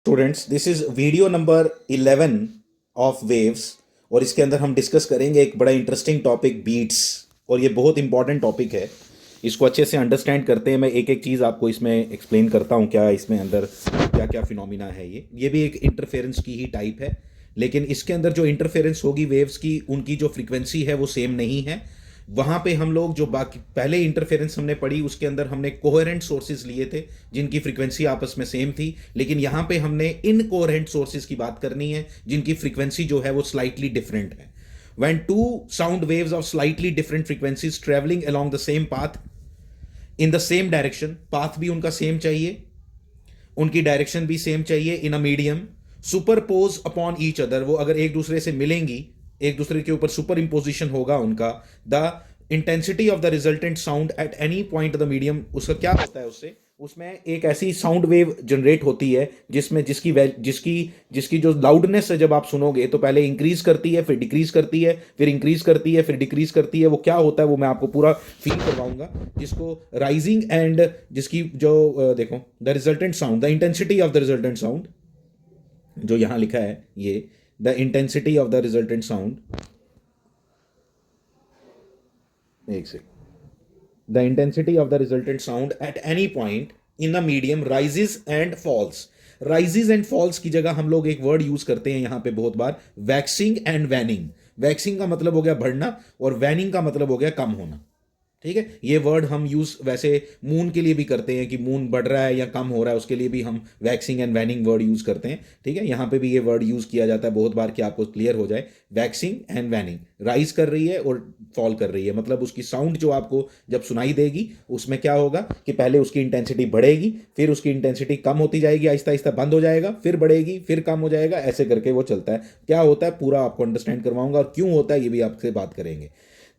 Students, this is video number 11 of waves. और इसके अंदर हम डिस्कस करेंगे एक बड़ा इंटरेस्टिंग टॉपिक, बीट्स। और ये बहुत इंपॉर्टेंट टॉपिक है। इसको अच्छे से अंडरस्टैंड करते हैं। मैं एक एक चीज़ आपको इसमें एक्सप्लेन करता हूँ, क्या इसमें अंदर क्या क्या फिनोमिना है। ये भी एक इंटरफेरेंस की ही टाइप है, लेकिन इसके अंदर जो इंटरफेरेंस होगी वेव्स की, उनकी जो फ्रीक्वेंसी है वो सेम नहीं है। वहाँ पे हम लोग जो बाकी पहले इंटरफेरेंस हमने पढ़ी, उसके अंदर हमने कोहेरेंट सोर्सेज लिए थे जिनकी फ्रीक्वेंसी आपस में सेम थी। लेकिन यहाँ पे हमने इनकोहेरेंट सोर्सेज की बात करनी है जिनकी फ्रीक्वेंसी जो है वो स्लाइटली डिफरेंट है। when two sound waves of slightly different frequencies traveling along the same path in the same direction, path भी उनका सेम चाहिए, उनकी डायरेक्शन भी सेम चाहिए, in a medium superpose upon each other, वो अगर एक दूसरे से मिलेंगी, एक दूसरे के ऊपर सुपर इम्पोजिशन होगा उनका, the intensity of the resultant sound at any point the medium, उसका क्या होता है, उससे उसमें एक ऐसी साउंड वेव जनरेट होती है जिसमें जिसकी जिसकी जो लाउडनेस है, जब आप सुनोगे तो पहले इंक्रीज करती है, फिर डिक्रीज करती है, फिर इंक्रीज करती है, फिर डिक्रीज करती है। वो क्या होता है वो मैं आपको पूरा फील करवाऊंगा, जिसको राइजिंग एंड जिसकी जो देखो, the resultant sound, the intensity of the resultant sound, जो यहां लिखा है ये, the intensity of the resultant sound, एक second, the intensity of the resultant sound at any point in a medium rises and falls. Rises and falls की जगह हम लोग एक वर्ड यूज करते हैं यहां पे बहुत बार, वैक्सिंग एंड वैनिंग। वैक्सिंग का मतलब हो गया बढ़ना, और वैनिंग का मतलब हो गया कम होना। ठीक है, ये वर्ड हम यूज वैसे मून के लिए भी करते हैं कि मून बढ़ रहा है या कम हो रहा है, उसके लिए भी हम waxing and waning word use करते हैं। ठीक है, यहां पे भी ये वर्ड यूज किया जाता है बहुत बार कि आपको क्लियर हो जाए। वैक्सिंग एंड वैनिंग, राइज कर रही है और फॉल कर रही है, मतलब उसकी साउंड जो आपको जब सुनाई देगी उसमें क्या होगा कि पहले उसकी इंटेंसिटी बढ़ेगी, फिर उसकी इंटेंसिटी कम होती जाएगी, आहिस्ता आहिस्ता बंद हो जाएगा, फिर बढ़ेगी, फिर कम हो जाएगा, ऐसे करके वो चलता है। क्या होता है पूरा आपको अंडरस्टैंड करवाऊंगा, और क्यों होता है ये भी आपसे बात करेंगे।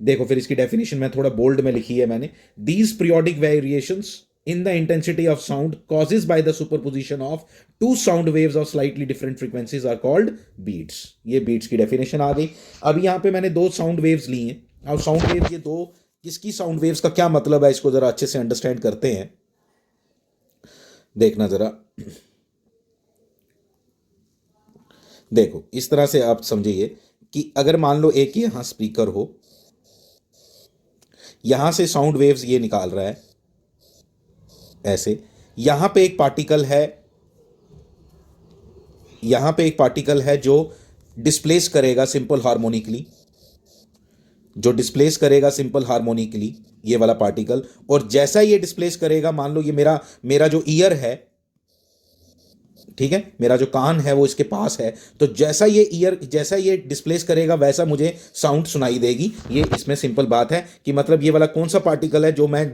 देखो, फिर इसकी डेफिनेशन मैं थोड़ा बोल्ड में लिखी है मैंने। These periodic variations in the intensity of sound causes by the superposition of two sound waves of slightly different frequencies are called beats। ये beats की डेफिनेशन आ गई। अब यहां पे मैंने दो साउंड वेव्स ली हैं। अब साउंड वेव, ये दो किसकी साउंड वेव्स का क्या मतलब है, इसको जरा अच्छे से अंडरस्टैंड करते हैं। देखना जरा, देखो इस तरह से आप समझिए कि अगर मान लो एक यहां स्पीकर हो, यहां से साउंड वेव्स ये निकाल रहा है ऐसे, यहां पे एक पार्टिकल है, यहां पे एक पार्टिकल है जो डिस्प्लेस करेगा सिंपल हार्मोनिकली, जो डिस्प्लेस करेगा सिंपल हार्मोनिकली ये वाला पार्टिकल। और जैसा ये डिस्प्लेस करेगा, मान लो ये मेरा मेरा जो ईयर है, ठीक है, मेरा जो कान है वो इसके पास है, तो जैसा ये डिस्प्लेस करेगा वैसा मुझे साउंड सुनाई देगी। ये इसमें सिंपल बात है कि मतलब ये वाला कौन सा पार्टिकल है जो मैं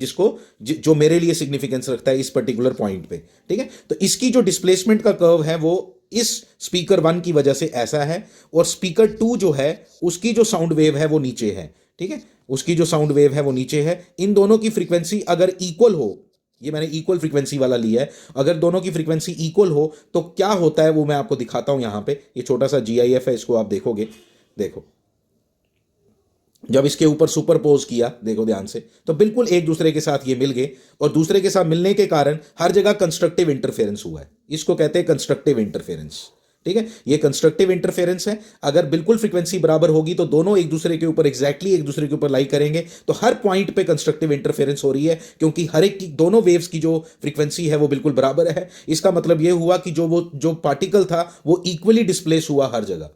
जो मेरे लिए सिग्निफिकेंस रखता है इस पर्टिकुलर पॉइंट पे। ठीक है, तो इसकी जो डिस्प्लेसमेंट का कर्व है वो इस स्पीकर 1 की वजह से ऐसा है, और स्पीकर 2 जो है उसकी जो साउंड वेव है वो नीचे है। ठीक है, उसकी जो साउंड वेव है वो नीचे है। इन दोनों की फ्रीक्वेंसी अगर इक्वल हो, ये मैंने इक्वल फ्रीक्वेंसी वाला लिया है, अगर दोनों की फ्रीक्वेंसी इक्वल हो तो क्या होता है वो मैं आपको दिखाता हूं। यहां पे ये छोटा सा जीआईएफ है, इसको आप देखोगे, देखो जब इसके ऊपर सुपरपोज किया, देखो ध्यान से, तो बिल्कुल एक दूसरे के साथ ये मिल गए, और दूसरे के साथ मिलने के कारण हर जगह कंस्ट्रक्टिव इंटरफेरेंस हुआ है। इसको कहते हैं कंस्ट्रक्टिव इंटरफेरेंस। ठीक है, ये कंस्ट्रक्टिव इंटरफेरेंस है। अगर बिल्कुल फ्रीक्वेंसी बराबर होगी तो दोनों एक दूसरे के ऊपर एग्जैक्टली एक दूसरे के ऊपर लाई करेंगे, तो हर पॉइंट पे कंस्ट्रक्टिव इंटरफेरेंस हो रही है, क्योंकि हर एक की दोनों वेव्स की जो फ्रीक्वेंसी है वो बिल्कुल बराबर है। इसका मतलब ये हुआ कि जो पार्टिकल था वो इक्वली डिस्प्लेस हुआ हर जगह,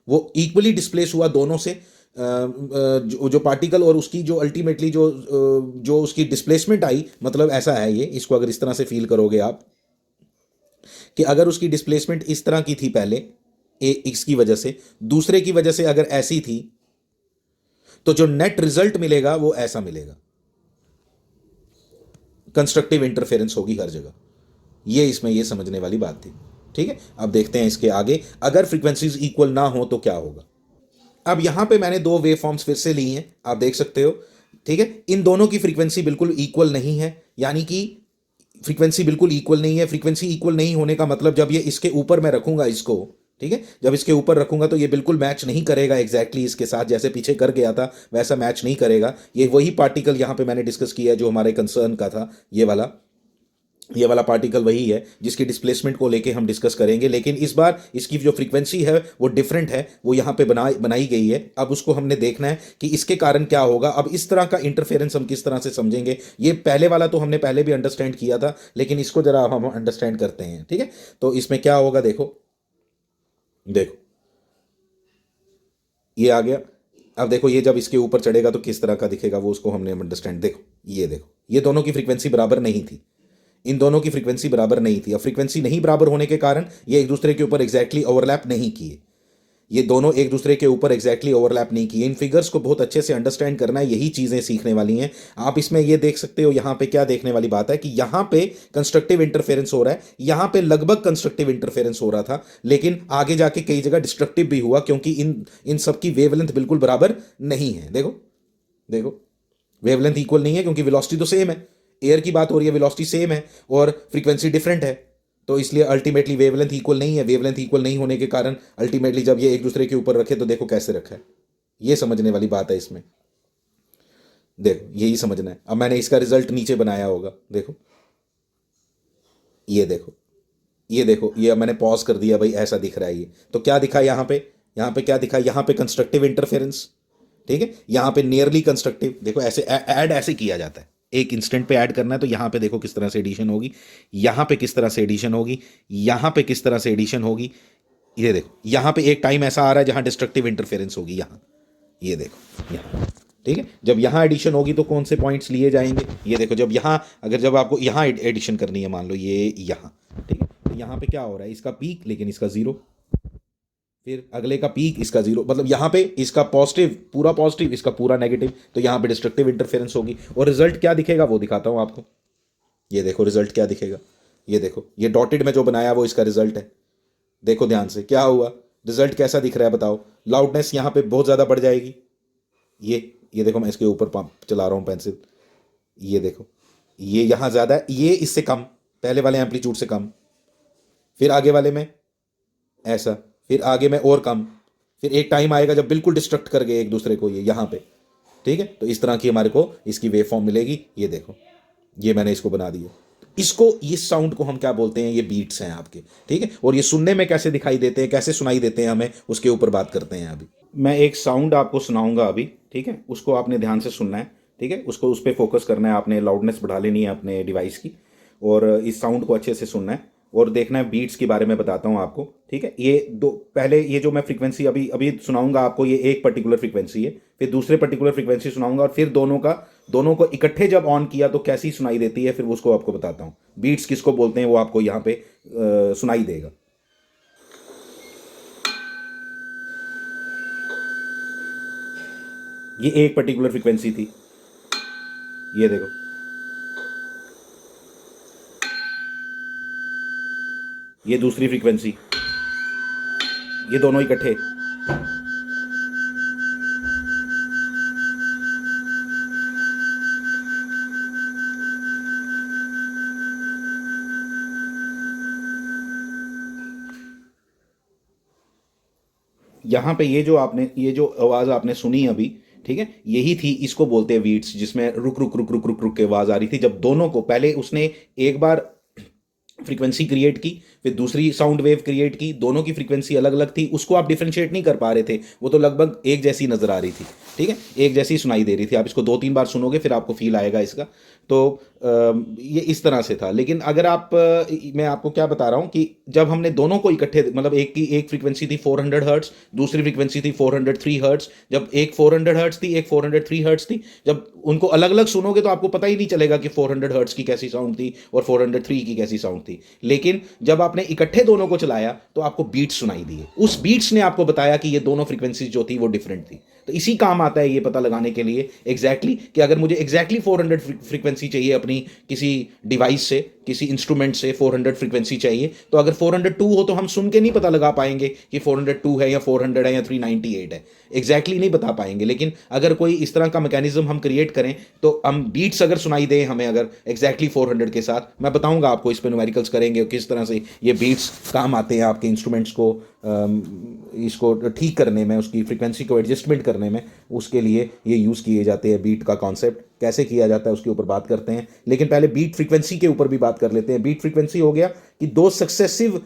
वो इक्वली डिस्प्लेस हुआ दोनों से। जो पार्टिकल और उसकी जो अल्टीमेटली जो उसकी डिस्प्लेसमेंट आई, मतलब ऐसा है ये, इसको अगर इस तरह से फील करोगे आप कि अगर उसकी डिस्प्लेसमेंट इस तरह की थी पहले एक्स की वजह से, दूसरे की वजह से अगर ऐसी थी, तो जो नेट रिजल्ट मिलेगा वो ऐसा मिलेगा, कंस्ट्रक्टिव इंटरफेरेंस होगी हर जगह। ये इसमें ये समझने वाली बात थी। ठीक है, अब देखते हैं इसके आगे, अगर फ्रीक्वेंसीज इक्वल ना हो तो क्या होगा। अब यहां पे मैंने दो वेव फॉर्म्स फिर से ली हैं, आप देख सकते हो। ठीक है, इन दोनों की फ्रीक्वेंसी बिल्कुल इक्वल नहीं है, यानी कि फ्रीक्वेंसी बिल्कुल इक्वल नहीं है। फ्रीक्वेंसी इक्वल नहीं होने का मतलब, जब ये इसके ऊपर मैं रखूंगा इसको, ठीक है, जब इसके ऊपर रखूंगा तो ये बिल्कुल मैच नहीं करेगा एग्जैक्टली इसके साथ, जैसे पीछे कर गया था वैसा मैच नहीं करेगा। ये वही पार्टिकल यहां पे मैंने डिस्कस किया जो हमारे कंसर्न का था, ये वाला। ये वाला पार्टिकल वही है जिसकी डिस्प्लेसमेंट को लेके हम डिस्कस करेंगे, लेकिन इस बार इसकी जो फ्रीक्वेंसी है वो डिफरेंट है, वो यहाँ पे बनाई गई है। अब उसको हमने देखना है कि इसके कारण क्या होगा। अब इस तरह का इंटरफेरेंस हम किस तरह से समझेंगे, ये पहले वाला तो हमने पहले भी अंडरस्टैंड किया था, लेकिन इसको जरा हम अंडरस्टैंड करते हैं, ठीक है। तो इसमें क्या होगा, देखो देखो ये आ गया। अब देखो ये जब इसके ऊपर चढ़ेगा तो किस तरह का दिखेगा, वो उसको हमने अंडरस्टैंड। देखो ये दोनों की फ्रीक्वेंसी बराबर नहीं थी, इन दोनों की फ्रीक्वेंसी बराबर नहीं थी। अब फ्रीक्वेंसी नहीं बराबर होने के कारण ये एक दूसरे के ऊपर एग्जैक्टली ओवरलैप नहीं किए, ये दोनों एक दूसरे के ऊपर एग्जैक्टली ओवरलैप नहीं किए। इन फिगर्स को बहुत अच्छे से अंडरस्टैंड करना है, यही चीज़ें सीखने वाली हैं। आप इसमें ये देख सकते हो, यहाँ पे क्या देखने वाली बात है कि यहाँ पे कंस्ट्रक्टिव इंटरफेरेंस हो रहा है, यहाँ पे लगभग कंस्ट्रक्टिव इंटरफेरेंस हो रहा था, लेकिन आगे जाके कई जगह डिस्ट्रक्टिव भी हुआ, क्योंकि इन सब की वेवलेंथ बिल्कुल बराबर नहीं है। देखो वेवलेंथ इक्वल नहीं है, क्योंकि वेलोसिटी तो सेम है, एयर की बात हो रही है, वेलोसिटी सेम है और फ्रीक्वेंसी डिफरेंट है, तो इसलिए अल्टीमेटली वेवलेंथ इक्वल नहीं है। वेवलेंथ इक्वल नहीं होने के कारण अल्टीमेटली जब ये एक दूसरे के ऊपर रखे तो देखो कैसे रखा है, ये समझने वाली बात है इसमें। देखो यही समझना है। अब मैंने इसका रिजल्ट नीचे बनाया होगा, देखो ये अब मैंने पॉज कर दिया, भाई ऐसा दिख रहा है ये। तो क्या दिखा यहाँ पे क्या दिखा, यहाँ पे कंस्ट्रक्टिव इंटरफेरेंस, ठीक है, यहाँ पे नियरली कंस्ट्रक्टिव। देखो ऐसे ऐड ऐसे किया जाता है, एक इंस्टेंट पे ऐड करना है तो यहाँ पे देखो किस तरह से एडिशन होगी, यहाँ पे किस तरह से एडिशन होगी, यहाँ पे किस तरह से एडिशन होगी। ये देखो यहाँ पे एक टाइम ऐसा आ रहा है जहाँ डिस्ट्रक्टिव इंटरफेरेंस होगी, यहाँ ये देखो यहाँ, ठीक है। जब यहाँ एडिशन होगी तो कौन से पॉइंट्स लिए जाएंगे, ये देखो जब यहाँ, अगर जब आपको यहाँ एडिशन करनी है, मान लो ये यहाँ, ठीक है, तो यहाँ पे क्या हो रहा है, इसका पीक लेकिन इसका जीरो, फिर अगले का पीक इसका जीरो, मतलब यहाँ पे इसका पॉजिटिव पूरा पॉजिटिव, इसका पूरा नेगेटिव, तो यहाँ पे डिस्ट्रक्टिव इंटरफेरेंस होगी। और रिजल्ट क्या दिखेगा वो दिखाता हूँ आपको, ये देखो रिजल्ट क्या दिखेगा, ये देखो ये डॉटेड में जो बनाया वो इसका रिजल्ट है। देखो ध्यान से क्या हुआ, रिजल्ट कैसा दिख रहा है बताओ। लाउडनेस यहाँ पे बहुत ज़्यादा बढ़ जाएगी, ये देखो मैं इसके ऊपर पंप चला रहा हूँ पेंसिल, ये देखो ये यहाँ ज़्यादा है, ये इससे कम, पहले वाले एम्पलीट्यूड से कम, फिर आगे वाले में ऐसा, फिर आगे में और कम, फिर एक टाइम आएगा जब बिल्कुल डिस्ट्रक्ट कर गए एक दूसरे को, ये यहाँ पे, ठीक है। तो इस तरह की हमारे को इसकी वेव फॉर्म मिलेगी। ये देखो ये मैंने इसको बना दिया, इसको इस साउंड को हम क्या बोलते हैं, ये बीट्स हैं आपके, ठीक है। और ये सुनने में कैसे दिखाई देते हैं, कैसे सुनाई देते हैं हमें, उसके ऊपर बात करते हैं। अभी मैं एक साउंड आपको सुनाऊंगा अभी, ठीक है, उसको आपने ध्यान से सुनना है, ठीक है, उसको उस पर फोकस करना है आपने, लाउडनेस बढ़ा लेनी है अपने डिवाइस की, और इस साउंड को अच्छे से सुनना है और देखना है। बीट्स के बारे में बताता हूँ आपको, ठीक है। ये दो, पहले ये जो मैं फ्रीक्वेंसी अभी अभी सुनाऊंगा आपको, ये एक पर्टिकुलर फ्रीक्वेंसी है, फिर दूसरे पर्टिकुलर फ्रीक्वेंसी सुनाऊंगा, और फिर दोनों को इकट्ठे जब ऑन किया तो कैसी सुनाई देती है, फिर उसको आपको बताता हूँ। बीट्स किसको बोलते हैं वो आपको यहाँ पे सुनाई देगा। ये एक पर्टिकुलर फ्रीक्वेंसी थी, ये देखो, ये दूसरी फ्रीक्वेंसी, ये दोनों इकट्ठे, यहाँ पे ये जो आवाज़ आपने सुनी अभी, ठीक है, यही थी, इसको बोलते हैं बीट्स, जिसमें रुक रुक रुक रुक रुक रुक के आवाज़ आ रही थी। जब दोनों को, पहले उसने एक बार फ्रीक्वेंसी क्रिएट की, फिर दूसरी साउंड वेव क्रिएट की, दोनों की फ्रीक्वेंसी अलग अलग थी, उसको आप डिफरेंशिएट नहीं कर पा रहे थे, वो तो लगभग एक जैसी नज़र आ रही थी, ठीक है, एक जैसी सुनाई दे रही थी। आप इसको 2-3 बार सुनोगे फिर आपको फील आएगा इसका। तो ये इस तरह से था। लेकिन अगर मैं आपको क्या बता रहा हूँ कि जब हमने दोनों को इकट्ठे, मतलब एक फ्रीक्वेंसी थी 400 हर्ट्स, दूसरी फ्रीक्वेंसी थी 403 हर्ट्स, जब एक 400 हर्ट्स थी, एक 403 हर्ट्स थी, जब उनको अलग अलग सुनोगे तो आपको पता ही नहीं चलेगा कि 400 हर्ट्स की कैसी साउंड थी और 403 की कैसी साउंड थी। लेकिन जब आपने इकट्ठे दोनों को चलाया तो आपको बीट्स सुनाई दिए, उस बीट्स ने आपको बताया कि ये दोनों फ्रीक्वेंसी जो थी वो डिफरेंट थी। तो इसी काम आता है ये पता लगाने के लिए एग्जैक्टली कि अगर मुझे एग्जैक्टली 400 फ्रीक्वेंसी चाहिए अपनी किसी डिवाइस से, किसी इंस्ट्रूमेंट से 400 फ्रीक्वेंसी चाहिए, तो अगर 402 हो तो हम सुन के नहीं पता लगा पाएंगे कि 402 है या 400 है या 398 है, एग्जैक्टली नहीं बता पाएंगे। लेकिन अगर कोई इस तरह का मैकेनिज्म हम क्रिएट करें तो हम बीट्स अगर सुनाई दें हमें, अगर एग्जैक्टली 400 के साथ, मैं बताऊंगा आपको, इस पर न्यूमेरिकल्स करेंगे और किस तरह से ये बीट्स काम आते हैं आपके इंस्ट्रूमेंट्स को इसको ठीक करने में, उसकी फ्रीक्वेंसी को एडजस्टमेंट करने में, उसके लिए ये यूज़ किए जाते हैं। बीट का कॉन्सेप्ट कैसे किया जाता है उसके ऊपर बात करते हैं, लेकिन पहले बीट फ्रीक्वेंसी के ऊपर भी बात कर लेते हैं। बीट फ्रीक्वेंसी हो गया कि दो सक्सेसिव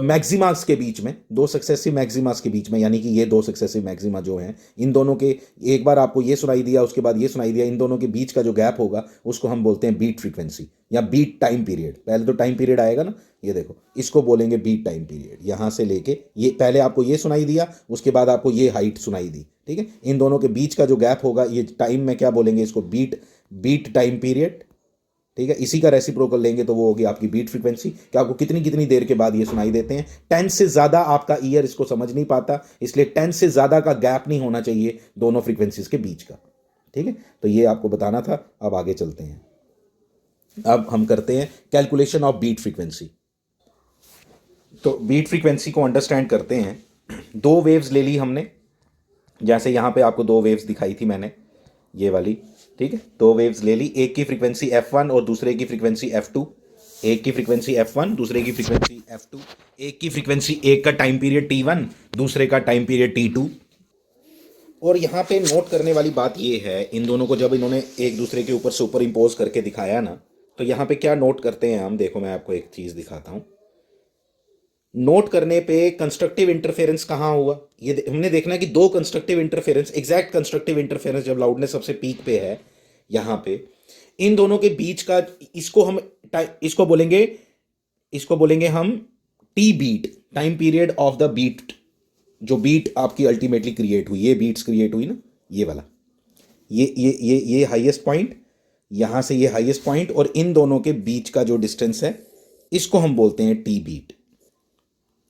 मैक्सिमास के बीच में, दो सक्सेसिव मैक्सिमास के बीच में, यानी कि ये दो सक्सेसिव मैक्सिमा जो हैं, इन दोनों के, एक बार आपको ये सुनाई दिया, उसके बाद ये सुनाई दिया, इन दोनों के बीच का जो गैप होगा उसको हम बोलते हैं बीट फ्रीक्वेंसी या बीट टाइम पीरियड। पहले तो टाइम पीरियड आएगा ना, ये देखो, इसको बोलेंगे बीट टाइम पीरियड। यहां से लेके ये, पहले आपको ये सुनाई दिया, उसके बाद आपको ये हाइट सुनाई दी, ठीक है, इन दोनों के बीच का जो गैप होगा, ये टाइम में क्या बोलेंगे, इसको बीट टाइम पीरियड, ठीक है। इसी का रेसिप्रोकल लेंगे तो वो होगी आपकी बीट फ्रीक्वेंसी, कि आपको कितनी कितनी देर के बाद ये सुनाई देते हैं। 10 से ज़्यादा आपका ईयर इसको समझ नहीं पाता, इसलिए 10 से ज़्यादा का गैप नहीं होना चाहिए दोनों फ्रीक्वेंसीज के बीच का, ठीक है। तो ये आपको बताना था। अब आगे चलते हैं, अब हम करते हैं कैलकुलेशन ऑफ बीट फ्रीक्वेंसी। तो बीट फ्रीक्वेंसी को अंडरस्टैंड करते हैं। दो वेव्स ले ली हमने, जैसे यहाँ पे आपको दो वेव्स दिखाई थी मैंने, ये वाली, ठीक है, दो वेव्स ले ली, एक की फ्रीक्वेंसी f1 और दूसरे की फ्रीक्वेंसी f2। एक की फ्रीक्वेंसी f1, दूसरे की फ्रीक्वेंसी f2। एक की फ्रीक्वेंसी, एक का टाइम पीरियड t1, दूसरे का टाइम पीरियड t2। और यहाँ पे नोट करने वाली बात ये है, इन दोनों को जब इन्होंने एक दूसरे के ऊपर सुपर इम्पोज करके दिखाया ना, तो यहाँ पे क्या नोट करते हैं हम, देखो मैं आपको एक चीज़ दिखाता हूँ। नोट करने पे कंस्ट्रक्टिव इंटरफेरेंस कहाँ हुआ, ये हमने देखना है कि दो constructive interference, exact constructive interference जब लाउडनेस सबसे पीक पे है यहाँ पे, इन दोनों के बीच का, इसको बोलेंगे हम T beat, time period of the beat. जो बीट आपकी अल्टीमेटली क्रिएट हुई, ये बीट्स क्रिएट हुई ना, ये वाला, ये हाईएस्ट पॉइंट, यहाँ से ये हाईएस्ट पॉइंट, और इन दोनों के बीच का जो डिस्टेंस है, इसको हम बोलते हैं टी बीट।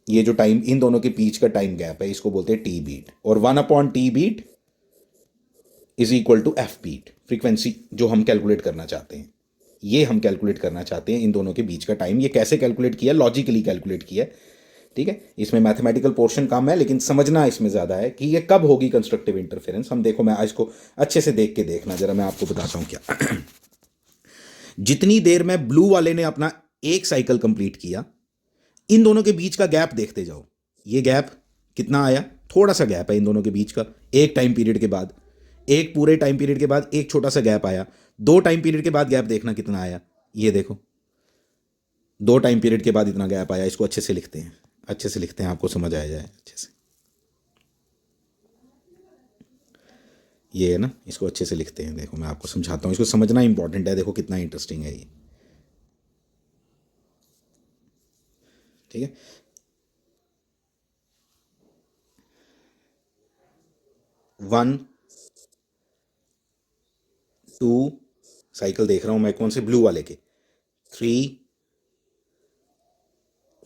ये जो टाइम, इन दोनों के बीच का टाइम गैप है, इसको बोलते हैं टी बीट। और 1/T beat is equal to F beat, frequency जो हम कैलकुलेट करना चाहते हैं, ये हम कैलकुलेट करना चाहते हैं इन दोनों के बीच का टाइम। ये कैसे कैलकुलेट किया, लॉजिकली कैलकुलेट किया, ठीक है। इसमें मैथमेटिकल पोर्शन कम है, लेकिन समझना इसमें ज़्यादा है कि ये कब होगी कंस्ट्रक्टिव इंटरफेरेंस। हम देखो, मैं इसको अच्छे से देख के देखना जरा, मैं आपको बताता हूँ क्या। जितनी देर में ब्लू वाले ने अपना एक साइकिल कंप्लीट किया, इन दोनों के बीच का गैप देखते जाओ। ये गैप कितना आया, थोड़ा सा गैप है इन दोनों के बीच का, एक टाइम पीरियड के बाद, एक पूरे टाइम पीरियड के बाद एक छोटा सा गैप आया। दो टाइम पीरियड के बाद गैप देखना कितना आया, ये देखो, दो टाइम पीरियड के बाद इतना गैप आया। इसको अच्छे से लिखते हैं, अच्छे से लिखते हैं, आपको समझ आ जाए अच्छे से। ये है ना, इसको अच्छे से लिखते हैं, देखो मैं आपको समझाता हूँ, इसको समझना इंपॉर्टेंट है। देखो कितना इंटरेस्टिंग है ये, ठीक है। 1 2 साइकिल देख रहा हूं मैं, कौन से, ब्लू वाले के। 3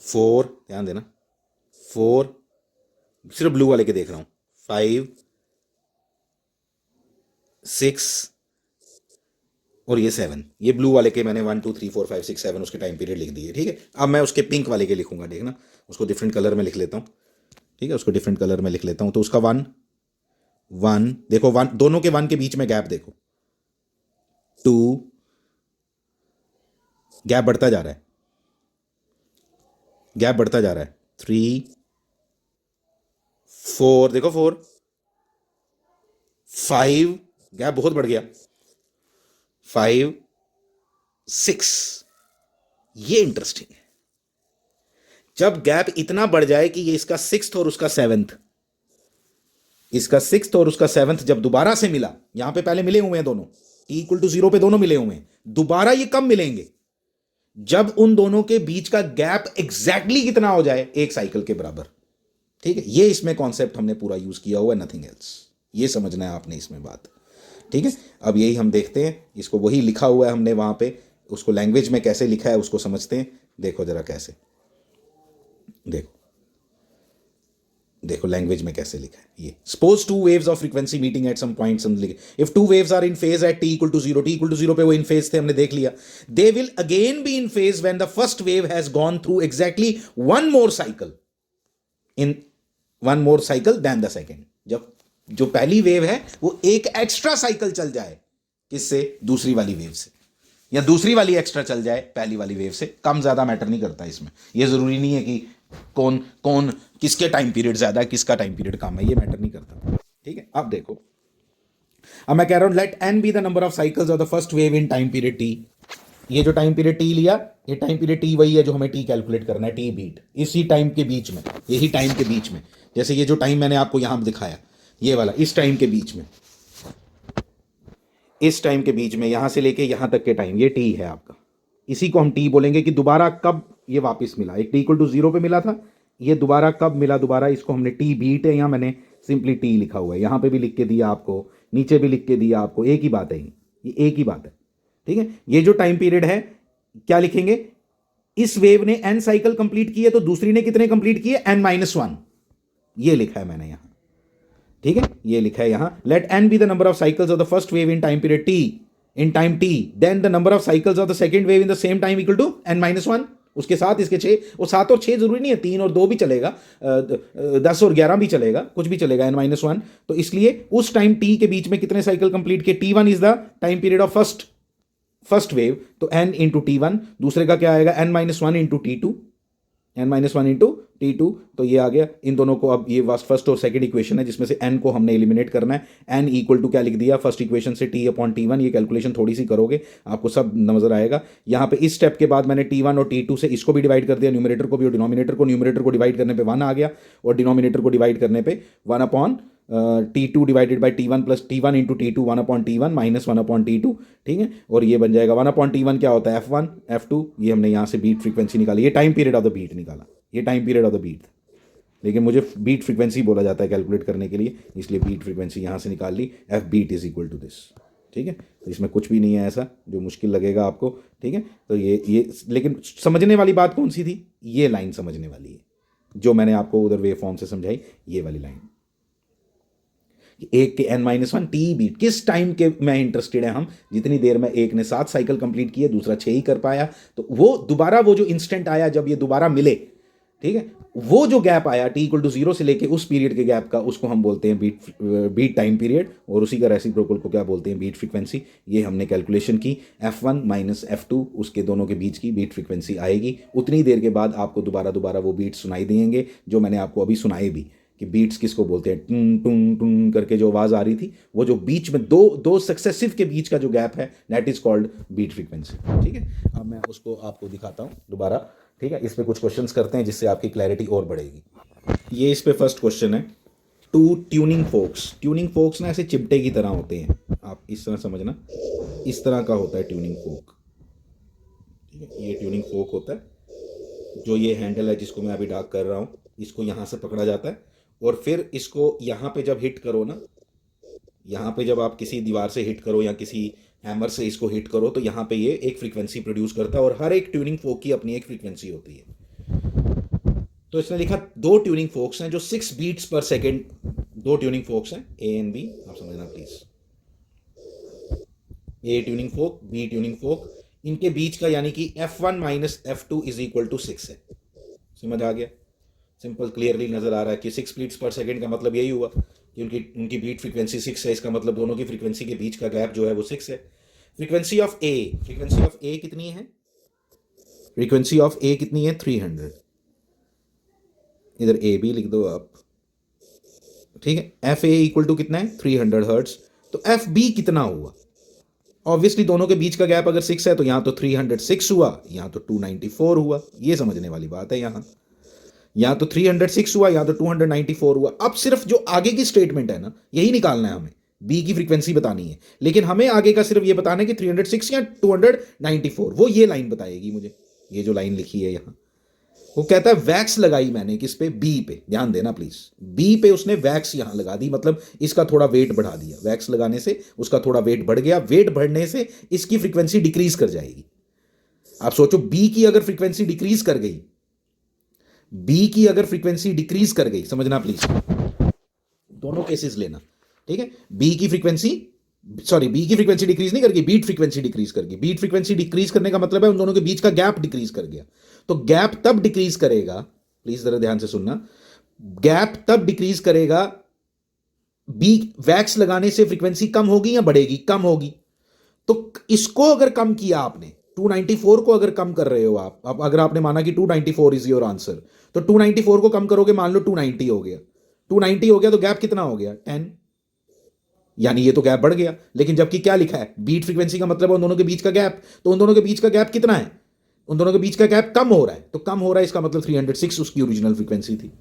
4, ध्यान देना, 4, सिर्फ ब्लू वाले के देख रहा हूं। 5 6 और ये 7, ये ब्लू वाले के मैंने 1 2 3 4 5 6 7 उसके टाइम पीरियड लिख दिए, ठीक है। अब मैं उसके पिंक वाले के लिखूंगा, देखना, उसको डिफरेंट कलर में लिख लेता हूँ, ठीक है, उसको डिफरेंट कलर में लिख लेता हूँ। तो उसका 1 1 देखो, 1, दोनों के 1 के बीच में गैप देखो, 2, गैप बढ़ता जा रहा है, गैप बढ़ता जा रहा है, 3 4, देखो 4 5, गैप बहुत बढ़ गया, 5 6। ये इंटरेस्टिंग है, जब गैप इतना बढ़ जाए कि ये इसका 6th और उसका 7th, इसका 6th और उसका 7th जब दोबारा से मिला, यहां पे पहले मिले हुए हैं दोनों, t=0 पे दोनों मिले हुए हैं, दोबारा ये कब मिलेंगे, जब उन दोनों के बीच का गैप एग्जैक्टली कितना हो जाए, एक साइकिल के बराबर, ठीक है। ये इसमें कॉन्सेप्ट हमने पूरा यूज किया हुआ है, नथिंग एल्स, ये समझना है आपने इसमें बात, ठीक है। अब यही हम देखते हैं, इसको वही लिखा हुआ है हमने वहां पे, उसको लैंग्वेज में कैसे लिखा है उसको समझते हैं। देखो जरा कैसे, देखो देखो लैंग्वेज में कैसे लिखा है ये। Suppose two waves of frequency meeting at some points, if two waves are in phase at t=0, t=0 पे वो इन फेज थे, हमने देख लिया। They will again be in phase when the first wave has gone through exactly one more cycle than the second. जब जो पहली wave है वो एक एक्स्ट्रा साइकिल चल जाए, किससे, दूसरी वाली वेव से, या दूसरी वाली एक्स्ट्रा चल जाए पहली वाली वेव से, कम ज्यादा मैटर नहीं करता इसमें। ये जरूरी नहीं है कि कौन कौन किसके टाइम पीरियड ज्यादा है, किसका टाइम पीरियड कम है, ये मैटर नहीं करता। ठीक है, अब देखो, अब मैं कह रहा हूं let N be the number of cycles of the first wave in time period T. ये जो टाइम पीरियड टी लिया, ये टाइम पीरियड टी वही है जो हमें टी कैलकुलेट करना है, टी बीट, इसी टाइम के बीच में, यही टाइम के बीच में, जैसे ये जो टाइम मैंने आपको यहां दिखाया, ये वाला, इस टाइम के बीच में, इस टाइम के बीच में, यहां से लेके यहां तक के टाइम, ये टी है आपका। इसी को हम टी बोलेंगे कि दोबारा कब ये वापस मिला। एक टी इक्वल टू जीरो पे मिला था, ये दोबारा कब मिला, दोबारा, इसको हमने टी बीट है, यहां मैंने सिंपली टी लिखा हुआ है, यहां पे भी लिख के दिया आपको, नीचे भी लिख के दिया आपको, एक ही बात है, ये एक ही बात है। ठीक है, ये जो टाइम पीरियड है, क्या लिखेंगे, इस वेव ने एन साइकिल कंप्लीट किए, तो दूसरी ने कितने कंप्लीट किए, एन माइनस वन, ये लिखा है मैंने यहां। ठीक है, ये लिखा है यहां, let N be the number of cycles of the first wave in time period T, in time T, then the number of cycles of the second wave in the same time equal to N minus one. उसके साथ इसके 6, वो 7 और 6 जरूरी नहीं है, 3 और 2 भी चलेगा, 10 और 11 भी चलेगा, कुछ भी चलेगा, एन माइनस वन। तो इसलिए उस टाइम टी के बीच में कितने साइकिल कंप्लीट किए, T one is the time period of first wave, तो एन इंटू टी वन, दूसरे का क्या आएगा, N minus one into T two, N minus one into T two, तो ये आ गया। इन दोनों को, अब ये फर्स्ट और सेकंड इक्वेशन है जिसमें से एन को हमने एलिमिनेट करना है, एन इक्वल टू क्या लिख दिया फर्स्ट इक्वेशन से, टी अपॉन टी वन। ये कैलकुलेशन थोड़ी सी करोगे आपको सब नजर आएगा। यहाँ पे इस स्टेप के बाद मैंने टी वन और टी टू से इसको भी डिवाइड कर दिया, न्यूमरेटर को भी और डिनोमिनेटर को। न्यूमरेटर को डिवाइड करने पे वन आ गया, और डिनोमिनेटर को डिवाइड करने पे one upon T two divided by T one plus T one into T two, one upon T one minus one upon T two. ठीक है, और ये बन जाएगा वन अपॉन टी वन क्या होता है, एफ वन एफ टू। ये हमने यहाँ से बीट फ्रीक्वेंसी निकाली, ये time period of the beat निकाला, ये time period of the beat, लेकिन मुझे बीट फ्रीक्वेंसी बोला जाता है कैलकुलेट करने के लिए, इसलिए बीट फ्रीक्वेंसी यहाँ से निकाल ली, F beat is equal to this. ठीक है, तो इसमें कुछ भी नहीं है ऐसा जो मुश्किल लगेगा आपको। ठीक है, तो ये लेकिन समझने वाली बात कौन सी थी, ये लाइन समझने वाली है जो मैंने आपको उधर वेव फॉर्म से समझाई, ये वाली लाइन, एक के N minus one T beat, किस टाइम के में इंटरेस्टेड है हम, जितनी देर में एक ने 7 साइकिल कंप्लीट किए, दूसरा 6 ही कर पाया, तो वो दोबारा वो जो इंस्टेंट आया जब ये दोबारा मिले, ठीक है, वो जो गैप आया टी इक्वल टू जीरो से लेके उस पीरियड के गैप का, उसको हम बोलते हैं बीट टाइम पीरियड, और उसी का रेसिप्रोकल को क्या बोलते हैं, बीट फ्रीक्वेंसी। ये हमने कैलकुलेशन की, F1 माइनस F2, उसके दोनों के बीच की बीट फ्रीक्वेंसी आएगी। उतनी देर के बाद आपको दोबारा वो बीट सुनाई देंगे जो मैंने आपको अभी सुनाए भी, कि बीट्स किसको बोलते हैं, टुन टुन टुन करके जो आवाज आ रही थी, वो जो बीच में दो सक्सेसिव के बीच का जो गैप है, that is called beat frequency. ठीक है, अब मैं उसको आपको दिखाता हूं दोबारा। ठीक है, इस पे कुछ क्वेश्चंस करते हैं जिससे आपकी क्लैरिटी और बढ़ेगी। ये इस पे फर्स्ट क्वेश्चन है, two tuning forks. Tuning forks ना ऐसे चिमटे की तरह होते हैं, आप इस तरह समझना, इस तरह का होता है ट्यूनिंग फोक। ठीक है, ये ट्यूनिंग फोक होता है, जो ये हैंडल है जिसको मैं अभी डार्क कर रहा हूं, इसको यहां से पकड़ा जाता है, और फिर इसको यहाँ पे जब हिट करो ना, यहाँ पे जब आप किसी दीवार से हिट करो या किसी हैमर से इसको हिट करो, तो यहाँ पे ये एक फ्रीक्वेंसी प्रोड्यूस करता है, और हर एक ट्यूनिंग फोक की अपनी एक फ्रीक्वेंसी होती है। तो इसने लिखा 2 ट्यूनिंग फोक्स हैं जो 6 beats per second, 2 tuning focus हैं, ए एंड बी, आप समझना please, A tuning fork, B tuning fork, इनके बीच का यानी कि F1 minus F2 is equal to 6 है। समझ आ गया, सिंपल क्लियरली नजर आ रहा है कि 6 बीट्स पर सेकंड का मतलब यही हुआ कि उनकी बीट फ्रीक्वेंसी 6 है, इसका मतलब दोनों की फ्रीक्वेंसी के बीच का गैप जो है वो 6 है। फ्रीक्वेंसी ऑफ ए कितनी है, फ्रीक्वेंसी ऑफ ए कितनी है, 300, इधर ए भी लिख दो आप। ठीक है, एफ ए इक्वल टू कितना है, 300 हर्ट्ज। तो एफ बी कितना हुआ, ऑब्वियसली दोनों के बीच का गैप अगर 6 है तो यहां तो 306 हुआ, यहां तो 294 हुआ। ये समझने वाली बात है, यहां तो 306 हुआ, यहां तो 294 हुआ। अब सिर्फ जो आगे की स्टेटमेंट है ना, यही निकालना है हमें, बी की फ्रीक्वेंसी बतानी है, लेकिन हमें आगे का सिर्फ ये बताना है कि 306 या 294, वो ये लाइन बताएगी मुझे। ये जो लाइन लिखी है यहां, वो कहता है वैक्स लगाई मैंने किस पे, बी पे, ध्यान देना प्लीज, बी पे उसने वैक्स यहां लगा दी, मतलब इसका थोड़ा वेट बढ़ा दिया, वैक्स लगाने से उसका थोड़ा वेट बढ़ गया, वेट बढ़ने से इसकी फ्रीक्वेंसी डिक्रीज कर जाएगी। आप सोचो, बी की अगर फ्रीक्वेंसी डिक्रीज कर गई, बी की अगर फ्रीक्वेंसी डिक्रीज कर गई, समझना प्लीज, दोनों केसेस लेना। ठीक है, बी की फ्रीक्वेंसी डिक्रीज नहीं करगी, बीट फ्रीक्वेंसी डिक्रीज करगी। बीट फ्रीक्वेंसी डिक्रीज करने का मतलब है उन दोनों के बीच का गैप डिक्रीज कर गया। तो गैप तब डिक्रीज करेगा, प्लीज जरा ध्यान से सुनना, गैप तब डिक्रीज करेगा, बी वैक्स लगाने से फ्रीक्वेंसी कम होगी या बढ़ेगी, कम होगी। तो इसको अगर कम किया आपने, 294 को अगर कम कर रहे हो आप, अब अगर आपने माना कि 294 इज योर आंसर, तो 294 को कम करोगे, मान लो 290 हो गया, 290 हो गया तो गैप कितना हो गया 10, यानी ये तो गैप बढ़ गया। लेकिन जबकि क्या लिखा है, बीट फ्रीक्वेंसी का मतलब है उन दोनों के बीच का गैप, तो उन दोनों के बीच का गैप कितना है, उन दोनों के बीच का गैप कम हो रहा है, तो कम हो रहा है इसका मतलब 306 उसकी ओरिजिनल फ्रीक्वेंसी थी।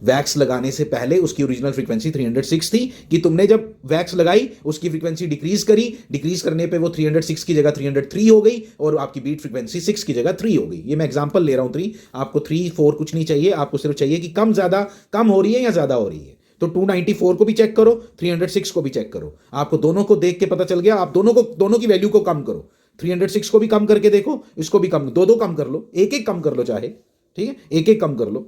वैक्स लगाने से पहले उसकी ओरिजिनल फ्रीक्वेंसी 306 थी, कि तुमने जब वैक्स लगाई उसकी फ्रीक्वेंसी डिक्रीज करी, डिक्रीज करने पे वो 306 की जगह 303 हो गई और आपकी बीट फ्रीक्वेंसी 6 की जगह 3 हो गई। ये मैं एग्जांपल ले रहा हूं 3, आपको 3 4 कुछ नहीं चाहिए, आपको सिर्फ चाहिए कि कम ज्यादा, कम हो रही है या ज्यादा हो रही है। तो 294 को भी चेक करो, 306 को भी चेक करो, आपको दोनों को देख के पता चल गया। आप दोनों की वैल्यू को कम करो, 306 को भी कम करके देखो, इसको भी कम, दो कम कर लो, एक कम कर लो चाहे, ठीक है, एक कम कर लो।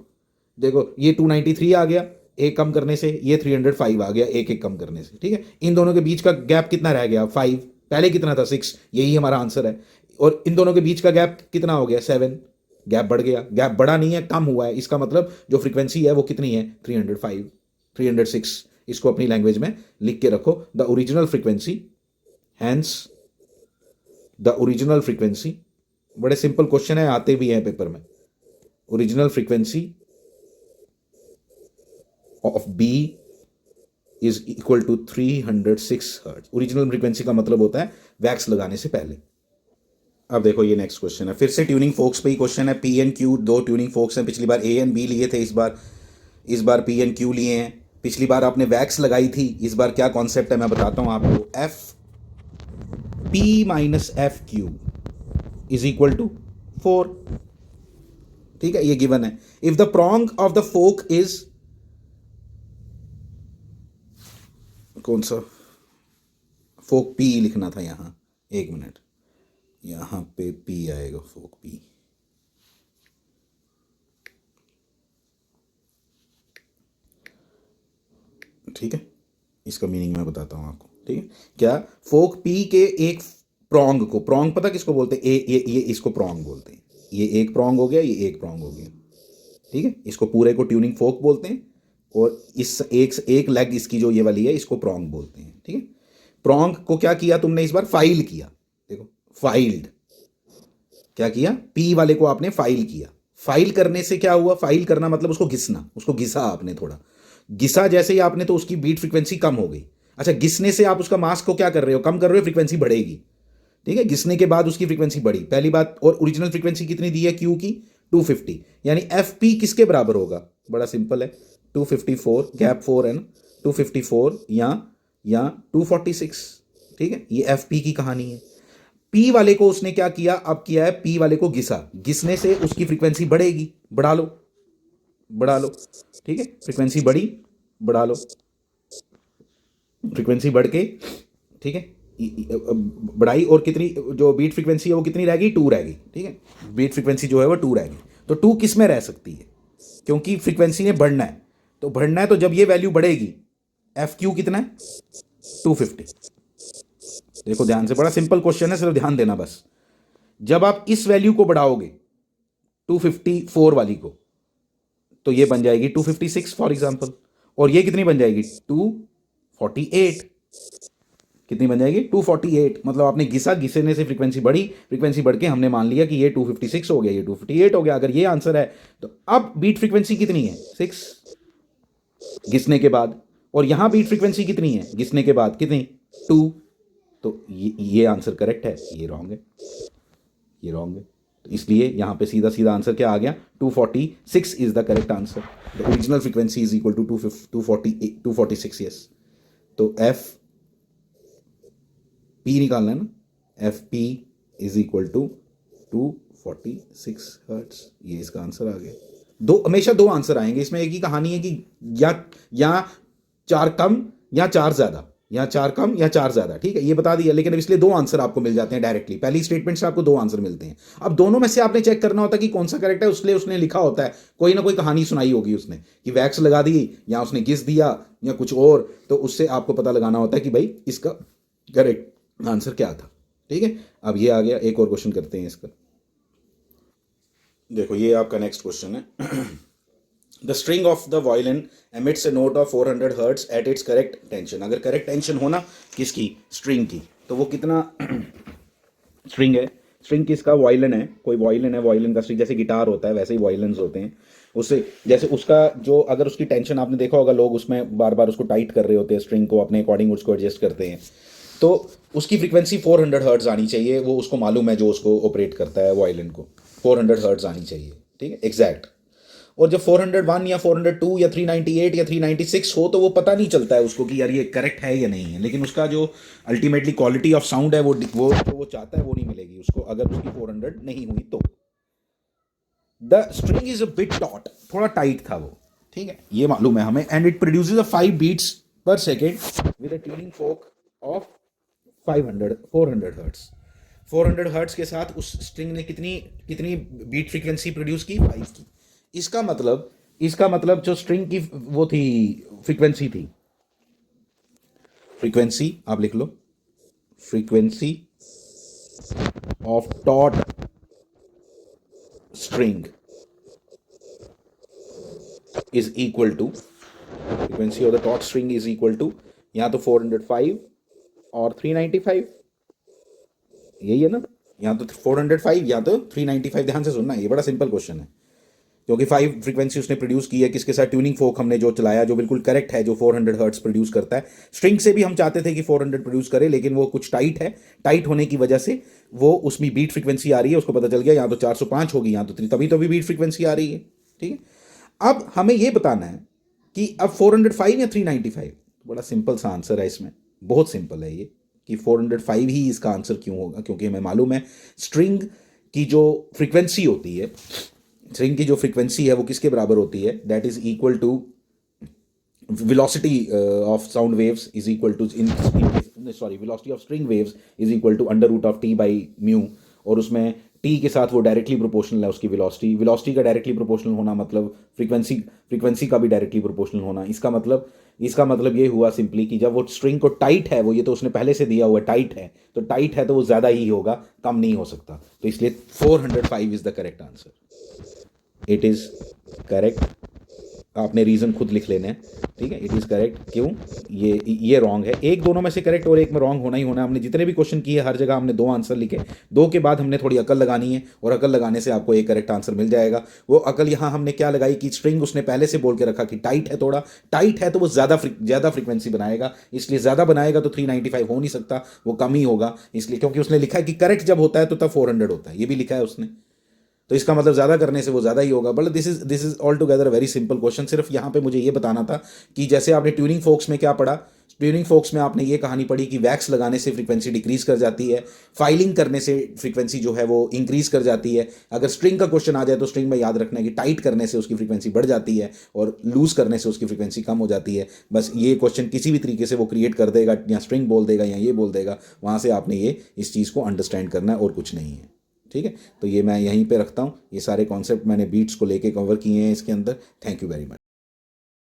देखो ये 293 आ गया एक कम करने से, ये 305 आ गया एक कम करने से, ठीक है। इन दोनों के बीच का गैप कितना रह गया 5, पहले कितना था 6, यही हमारा आंसर है। और इन दोनों के बीच का गैप कितना हो गया 7, गैप बढ़ गया, गैप बढ़ा नहीं है, कम हुआ है। इसका मतलब जो फ्रीक्वेंसी है वो कितनी है 305, 306। इसको अपनी लैंग्वेज में लिख के रखो, the original frequency, hence the original frequency, बड़े सिंपल क्वेश्चन है, आते भी हैं पेपर में। Original frequency of B is equal to 306 hertz. Original frequency का मतलब होता है वैक्स लगाने से पहले। अब देखो ये नेक्स्ट क्वेश्चन है, फिर से ट्यूनिंग फोक्स पे ही क्वेश्चन है। पी एंड क्यू दो ट्यूनिंग फोक्स हैं, पिछली बार ए एंड बी लिए थे, इस बार पी एंड क्यू लिए हैं। पिछली बार आपने वैक्स लगाई थी, इस बार क्या कॉन्सेप्ट है मैं बताता हूं आपको। F P minus F Q is equal to 4, ठीक है, ये गिवन है। If the prong of the fork is, कौन सा फोक पी लिखना था यहां, एक मिनट, यहां पे पी आएगा, फोक पी, ठीक है, इसका मीनिंग मैं बताता हूं आपको, ठीक है। क्या फोक पी के एक प्रोंग को, प्रोंग पता किसको बोलते हैं, ये इसको प्रोंग बोलते हैं। ये एक प्रोंग हो गया, ये एक प्रोंग हो गया, ठीक है। इसको पूरे को ट्यूनिंग फोक बोलते हैं, और इस एक लेग इसकी जो ये वाली है इसको प्रोंग बोलते हैं, ठीक है। प्रोंग को क्या किया तुमने इस बार, फाइल किया, देखो फाइल्ड, क्या किया, पी वाले को आपने फाइल किया। फाइल करने से क्या हुआ, फाइल करना मतलब उसको घिसना, उसको घिसा आपने, थोड़ा घिसा जैसे ही आपने, तो उसकी बीट फ्रीक्वेंसी कम हो गई। अच्छा, घिसने से आप उसका मास को क्या कर रहे हो, कम कर रहे हो, फ्रीक्वेंसी बढ़ेगी, ठीक है। घिसने के बाद उसकी फ्रीक्वेंसी बढ़ी, पहली बात। और ओरिजिनल फ्रीक्वेंसी कितनी दी है क्यू की, 250, यानी एफ पी किसके बराबर होगा, बड़ा सिंपल है, 254, गैप 4 है ना, 254 या 246, ठीक है। ये एफ पी की कहानी है। पी वाले को उसने क्या किया, अब किया है पी वाले को घिसा, घिसने से उसकी फ्रीक्वेंसी बढ़ेगी, बढ़ा लो, ठीक है, फ्रीक्वेंसी बढ़ी, बढ़ा लो, फ्रीक्वेंसी बढ़ के, ठीक है, बढ़ाई, और कितनी, जो बीट फ्रीक्वेंसी है वो कितनी रहेगी, 2 रहेगी, ठीक है। बीट फ्रीक्वेंसी जो है वो 2 रहेगी, तो 2 किस में रह सकती है, क्योंकि फ्रीक्वेंसी ने बढ़ना है, तो बढ़ना है, तो जब ये वैल्यू बढ़ेगी, एफ क्यू कितना है 250। देखो ध्यान से, बड़ा सिंपल क्वेश्चन है, सिर्फ ध्यान देना बस। जब आप इस वैल्यू को बढ़ाओगे 254 वाली को, तो ये बन जाएगी 256 फॉर एग्जांपल, और ये कितनी बन जाएगी 248, कितनी बन जाएगी 248। मतलब आपने घिसा, घिसने से फ्रीक्वेंसी बढ़ी, फ्रीक्वेंसी बढ़ के हमने मान लिया कि ये 256 हो गया, ये 258 हो गया। अगर ये आंसर है तो अब बीट फ्रीक्वेंसी कितनी है 6 घिसने के बाद, और यहां बीट फ्रीक्वेंसी कितनी है घिसने के बाद, कितनी 2, तो ये आंसर करेक्ट है, ये रॉन्ग है, ये रॉन्ग है। तो इसलिए यहां पे सीधा सीधा आंसर क्या आ गया, 246 is the correct answer. The original frequency is equal to 246, yes. तो एफ पी निकालना है ना, F P is equal to 246 hertz, ये इसका आंसर आ गया। हमेशा दो आंसर आएंगे इसमें, एक ही कहानी है कि या 4 कम या 4 ज्यादा, या 4 कम या 4 ज्यादा, ठीक है, ये बता दिया। लेकिन अब इसलिए 2 आंसर आपको मिल जाते हैं डायरेक्टली, पहली स्टेटमेंट से आपको 2 आंसर मिलते हैं। अब दोनों में से आपने चेक करना होता है कि कौन सा करेक्ट है, उसलिए उसने लिखा होता है, कोई ना कोई कहानी सुनाई होगी उसने, कि वैक्स लगा दी या उसने घिस दिया या कुछ और, तो उससे आपको पता लगाना होता है कि भाई इसका करेक्ट आंसर क्या था, ठीक है। अब ये आ गया, एक और क्वेश्चन करते हैं इसका। देखो ये आपका नेक्स्ट क्वेश्चन है। The string of the violin emits a note of 400 hertz at its correct tension. अगर करेक्ट टेंशन हो ना किसकी, स्ट्रिंग की, तो वो कितना स्ट्रिंग है स्ट्रिंग किसका, वायलिन है, कोई वायलिन है, वायलिन का स्ट्रिंग जैसे गिटार होता है वैसे ही वायलिन्स होते हैं। उससे जैसे उसका जो, अगर उसकी टेंशन आपने देखा होगा, लोग उसमें बार बार उसको टाइट कर रहे होते हैं, स्ट्रिंग को अपने अकॉर्डिंग उसको एडजस्ट करते हैं, तो उसकी फ्रीक्वेंसी 400 हर्ट्ज आनी चाहिए, वो उसको मालूम है जो उसको ऑपरेट करता है वायलिन को, 400 हर्ट्ज आनी चाहिए, ठीक है, एग्जैक्ट। और जब 401 या 402 या 398 या 396 हो तो वो पता नहीं चलता है उसको कि यार ये करेक्ट है या नहीं है, लेकिन उसका जो अल्टीमेटली क्वालिटी ऑफ साउंड है वो चाहता है वो नहीं मिलेगी उसको अगर उसकी 400 नहीं हुई तो। The string is a bit taut, थोड़ा टाइट था वो, ठीक है, ये मालूम है हमें। And it produces a 5 beats per second with a tuning fork of 400 hertz. 400 hertz के साथ उस स्ट्रिंग ने कितनी कितनी बीट फ्रीक्वेंसी प्रोड्यूस की, 5 की। इसका मतलब जो स्ट्रिंग की वो थी, फ्रीक्वेंसी थी, फ्रीक्वेंसी आप लिख लो, frequency of taut string is equal to, frequency of the taut string is equal to, यहां तो 405 और 395, यही है ना, यहां तो 405 या तो 395। ध्यान से सुनना, ये बड़ा सिंपल क्वेश्चन है, क्योंकि 5 फ्रीक्वेंसी उसने प्रोड्यूस की है, किसके साथ, ट्यूनिंग फोक हमने जो चलाया, जो बिल्कुल करेक्ट है, जो 400 हर्ट्स प्रोड्यूस करता है। स्ट्रिंग से भी हम चाहते थे कि 400 प्रोड्यूस करे, लेकिन वो कुछ टाइट है, टाइट होने की वजह से वो उसमें बीट फ्रीक्वेंसी आ रही है, उसको पता चल गया यहाँ तो 405 होगी, यहाँ तो 3, तभी तो भी बीट फ्रीक्वेंसी आ रही है, ठीक है। अब हमें ये बताना है कि अब 405 या 395, बड़ा सिंपल सा आंसर है इसमें, बहुत सिंपल है ये, कि 405 ही इसका आंसर क्यों होगा, क्योंकि हमें मालूम है स्ट्रिंग की जो फ्रीक्वेंसी होती है, स्ट्रिंग की जो फ्रीक्वेंसी है वो किसके बराबर होती है, that is equal to velocity of sound waves is equal to velocity of string waves is equal to under root of t by mu, और उसमें t के साथ वो डायरेक्टली प्रोपोर्शनल है उसकी वेलोसिटी का डायरेक्टली प्रोपोर्शनल होना मतलब फ्रीक्वेंसी का भी डायरेक्टली प्रोपोर्शनल होना। इसका मतलब ये हुआ सिंपली कि जब वो स्ट्रिंग को टाइट है, वो ये तो उसने पहले से दिया हुआ टाइट है, तो टाइट है तो वो ज़्यादा ही होगा, कम नहीं हो सकता, तो इसलिए 405 is the correct answer. It is correct, आपने रीज़न खुद लिख लेने हैं, ठीक है, इट इज़ करेक्ट। क्यों, ये रॉन्ग है, एक दोनों में से करेक्ट और एक में रॉन्ग होना ही होना। हमने जितने भी क्वेश्चन किए हर जगह हमने 2 आंसर लिखे, 2 के बाद हमने थोड़ी अकल लगानी है, और अकल लगाने से आपको एक करेक्ट आंसर मिल जाएगा। वो अकल यहाँ हमने क्या लगाई कि स्ट्रिंग उसने पहले से बोल के रखा कि टाइट है, थोड़ा टाइट है तो वो ज़्यादा फ्रीक्वेंसी बनाएगा, इसलिए ज़्यादा बनाएगा तो 395 हो नहीं सकता, वो कम ही होगा, इसलिए क्योंकि उसने लिखा है कि करेक्ट जब होता है तो तब 400 होता है, ये भी लिखा है उसने, तो इसका मतलब ज़्यादा करने से वो ज़्यादा ही होगा। But this is all together very simple question. सिर्फ यहाँ पे मुझे ये बताना था कि जैसे आपने ट्यूनिंग फोक्स में क्या पढ़ा, ट्यूनिंग फोक्स में आपने ये कहानी पढ़ी कि वैक्स लगाने से फ्रीक्वेंसी डिक्रीज कर जाती है, फाइलिंग करने से फ्रीक्वेंसी जो है वो इंक्रीज कर जाती है। अगर स्ट्रिंग का क्वेश्चन आ जाए तो स्ट्रिंग में याद रखना है कि टाइट करने से उसकी फ्रीक्वेंसी बढ़ जाती है और लूज करने से उसकी फ्रीक्वेंसी कम हो जाती है। बस ये क्वेश्चन किसी भी तरीके से वो क्रिएट कर देगा, या स्ट्रिंग बोल देगा या ये बोल देगा, वहाँ से आपने ये इस चीज़ को अंडरस्टैंड करना है और कुछ नहीं है, ठीक है। तो ये मैं यहीं पे रखता हूँ, ये सारे कॉन्सेप्ट मैंने बीट्स को लेके कवर किए हैं इसके अंदर। Thank you very much.